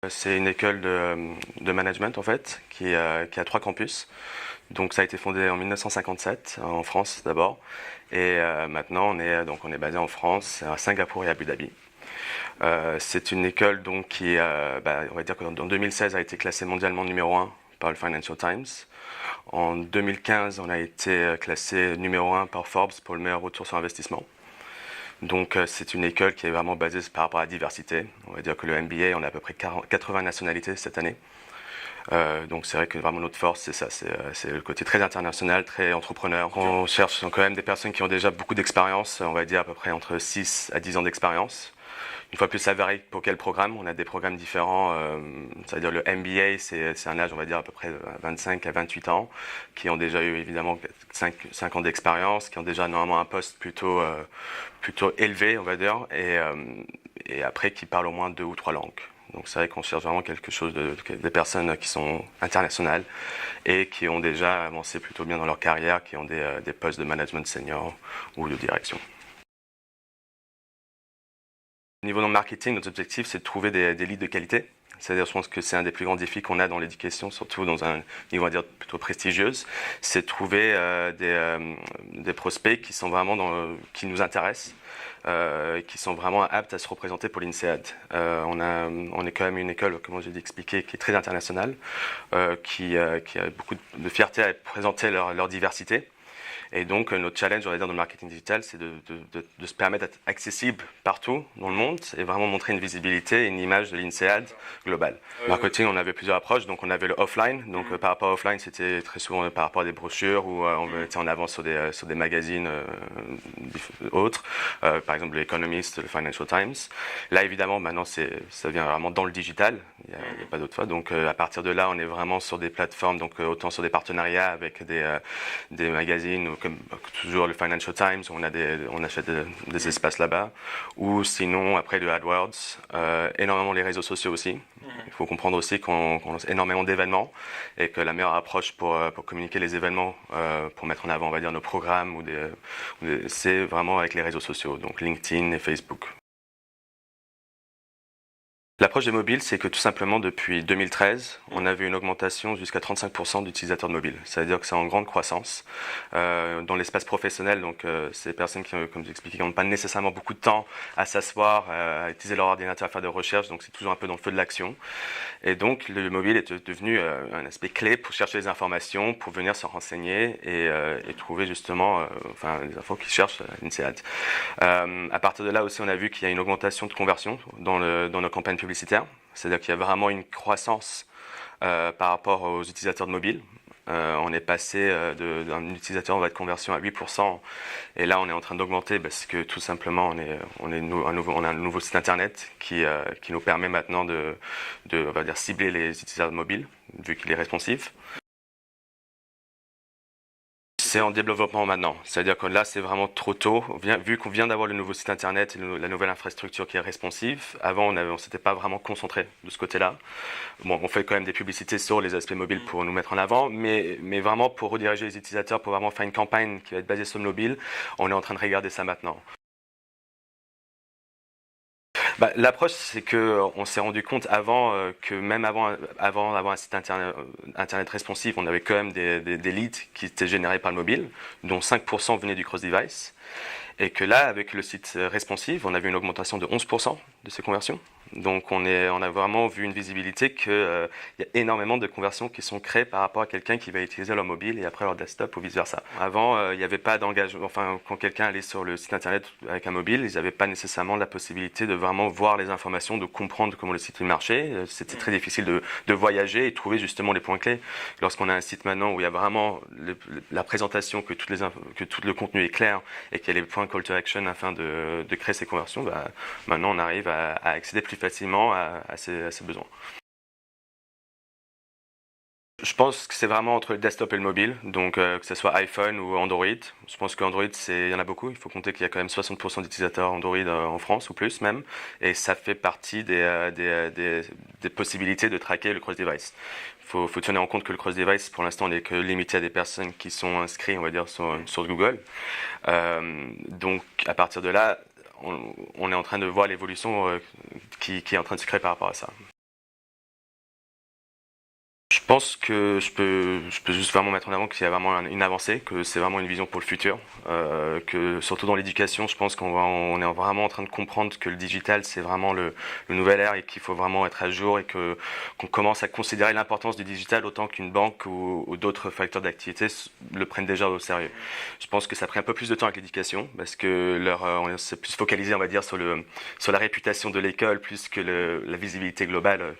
C'est une école de management en fait qui a 3 campus. Donc ça a été fondé en 1957 en France d'abord et maintenant on est basé en France, à Singapour et à Abu Dhabi. C'est une école donc qui on va dire qu'en 2016 a été classée mondialement numéro 1 par le Financial Times. En 2015 on a été classé numéro 1 par Forbes pour le meilleur retour sur investissement. Donc c'est une école qui est vraiment basée par rapport à la diversité. On va dire que le MBA, on a à peu près 80 nationalités cette année. Donc c'est vrai que vraiment notre force, c'est ça, c'est le côté très international, très entrepreneur. On cherche quand même des personnes qui ont déjà beaucoup d'expérience, on va dire à peu près entre 6 à 10 ans d'expérience. Une fois plus, ça varie pour quel programme. On a des programmes différents. C'est-à-dire le MBA, c'est un âge, on va dire, à peu près 25 à 28 ans, qui ont déjà eu évidemment 5 ans d'expérience, qui ont déjà normalement un poste plutôt élevé, on va dire, et après qui parlent au moins 2 ou 3 langues. Donc c'est vrai qu'on cherche vraiment quelque chose des personnes qui sont internationales et qui ont déjà avancé plutôt bien dans leur carrière, qui ont des postes de management senior ou de direction. Au niveau de marketing, notre objectif, c'est de trouver des leads de qualité. C'est-à-dire, je pense que c'est un des plus grands défis qu'on a dans l'éducation, surtout dans un niveau, on va dire, plutôt prestigieux, c'est de trouver des prospects qui sont vraiment qui nous intéressent, qui sont vraiment aptes à se représenter pour l'INSEAD. On est quand même une école, comme j'ai dit, expliqué, qui est très internationale, qui a beaucoup de fierté à présenter leur diversité. Et donc, notre challenge, on va dire, dans le marketing digital, c'est de se permettre d'être accessible partout dans le monde et vraiment montrer une visibilité et une image de l'INSEAD globale. Marketing, on avait plusieurs approches. Donc, on avait le offline. Donc, par rapport à offline, c'était très souvent par rapport à des brochures où on était en avant sur des magazines autres. Par exemple, l'Economist, le Financial Times. Là, évidemment, maintenant, ça vient vraiment dans le digital. Il n'y a pas d'autre fois. Donc, à partir de là, on est vraiment sur des plateformes, donc autant sur des partenariats avec des magazines, comme toujours le Financial Times, on achète des espaces là-bas, ou sinon après le AdWords, énormément les réseaux sociaux aussi. Il faut comprendre aussi qu'on lance énormément d'événements et que la meilleure approche pour communiquer les événements, pour mettre en avant, on va dire, nos programmes c'est vraiment avec les réseaux sociaux, donc LinkedIn et Facebook. L'approche des mobiles, c'est que tout simplement depuis 2013, on a vu une augmentation jusqu'à 35% d'utilisateurs de mobiles. C'est-à-dire que c'est en grande croissance. Dans l'espace professionnel, donc c'est des personnes qui, comme j'expliquais, n'ont pas nécessairement beaucoup de temps à s'asseoir, à utiliser leur ordinateur, à faire des recherches, donc c'est toujours un peu dans le feu de l'action. Et donc le mobile est devenu un aspect clé pour chercher des informations, pour venir se renseigner et trouver justement les infos qu'ils cherchent à l'INSEAD. À partir de là aussi, on a vu qu'il y a une augmentation de conversion dans nos campagnes publicitaires. C'est-à-dire qu'il y a vraiment une croissance par rapport aux utilisateurs de mobile. On est passé d'un utilisateur en voie de conversion à 8%, et là on est en train d'augmenter parce que tout simplement on a un nouveau site internet qui nous permet maintenant on va dire, cibler les utilisateurs mobiles, vu qu'il est responsif. C'est en développement maintenant, c'est-à-dire que là c'est vraiment trop tôt, vu qu'on vient d'avoir le nouveau site internet et la nouvelle infrastructure qui est responsive. Avant on s'était pas vraiment concentré de ce côté-là. Bon, on fait quand même des publicités sur les aspects mobiles pour nous mettre en avant, mais vraiment pour rediriger les utilisateurs, pour vraiment faire une campagne qui va être basée sur le mobile, on est en train de regarder ça maintenant. L'approche, c'est qu'on s'est rendu compte que même avant d'avoir un site internet responsive, on avait quand même des leads qui étaient générés par le mobile, dont 5% venaient du cross-device. Et que là, avec le site responsive, on a vu une augmentation de 11% de ces conversions. Donc on a vraiment vu une visibilité qu'il y a énormément de conversions qui sont créées par rapport à quelqu'un qui va utiliser leur mobile et après leur desktop ou vice-versa. Avant, il n'y avait pas d'engagement, quand quelqu'un allait sur le site internet avec un mobile, ils n'avaient pas nécessairement la possibilité de vraiment voir les informations, de comprendre comment le site marchait. C'était très difficile de voyager et de trouver justement les points clés. Lorsqu'on a un site maintenant où il y a vraiment la présentation, que tout le contenu est clair et qu'il y a les points call to action afin de créer ces conversions, maintenant on arrive à accéder plus facilement à ses besoins. Je pense que c'est vraiment entre le desktop et le mobile, donc que ce soit iPhone ou Android. Je pense qu'Android, il y en a beaucoup. Il faut compter qu'il y a quand même 60% d'utilisateurs Android en France ou plus même, et ça fait partie des possibilités de traquer le cross-device. Faut tenir en compte que le cross-device, pour l'instant, n'est que limité à des personnes qui sont inscrites, on va dire, sur Google. Donc, à partir de là, on est en train de voir l'évolution qui est en train de se créer par rapport à ça. pense que je peux juste vraiment mettre en avant qu'il y a vraiment une avancée, que c'est vraiment une vision pour le futur, que surtout dans l'éducation, je pense on est vraiment en train de comprendre que le digital c'est vraiment le nouvel ère et qu'il faut vraiment être à jour et qu'on commence à considérer l'importance du digital autant qu'une banque ou d'autres facteurs d'activité le prennent déjà au sérieux. Je pense que ça a pris un peu plus de temps avec l'éducation parce que on s'est plus focalisé, on va dire, sur la réputation de l'école plus que la visibilité globale.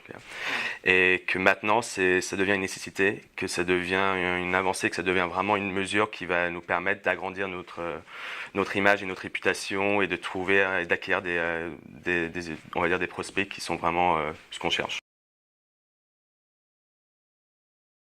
Et que maintenant, ça devient une nécessité, que ça devient une avancée, que ça devient vraiment une mesure qui va nous permettre d'agrandir notre image et notre réputation et de trouver et d'acquérir on va dire des prospects qui sont vraiment ce qu'on cherche.